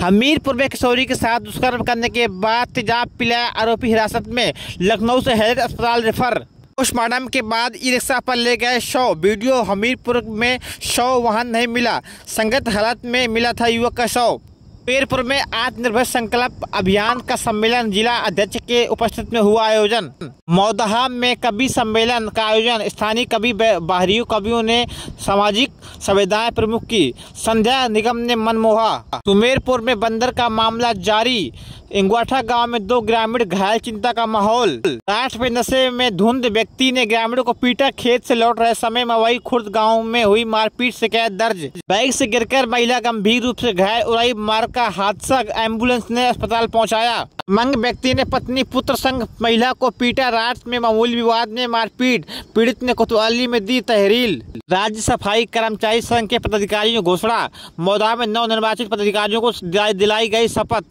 हमीरपुर में किशोरी के साथ दुष्कर्म करने के बाद तेजाब पिलाया आरोपी हिरासत में, लखनऊ से हेल्थ अस्पताल रेफर। पोस्टमार्टम के बाद ई रिक्शा पर ले गए शव। वीडियो हमीरपुर में शव वहां नहीं मिला, संगत हालत में मिला था युवक का शव। हमीरपुर में आत्मनिर्भर संकल्प अभियान का सम्मेलन, जिला अध्यक्ष के उपस्थित में हुआ आयोजन। मौदहा में कवि सम्मेलन का आयोजन, स्थानीय कवि बाहरियों कवियों ने सामाजिक संवेदनाएं प्रमुख की। संध्या निगम ने मनमोहा। सुमेरपुर में बंदर का मामला जारी, इंगवाठा गांव में 2 ग्रामीण घायल, चिंता का माहौल। रात में नशे में धुंध व्यक्ति ने ग्रामीणों को पीटा, खेत से लौट रहे समय मवई खुर्द गांव में हुई मारपीट, शिकायत दर्ज। बाइक से गिरकर महिला गंभीर रूप से घायल, उड़ाई मार्ग का हादसा, एम्बुलेंस ने अस्पताल पहुंचाया। मंग व्यक्ति ने पत्नी पुत्र संग महिला को पीटा, रात में मामूली विवाद में मारपीट, पीड़ित ने कोतवाली में दी तहरीर। राज्य सफाई कर्मचारी संघ के पदाधिकारियों की घोषणा, मौदा में नवनिर्वाचित पदाधिकारियों को दिलाई गई शपथ।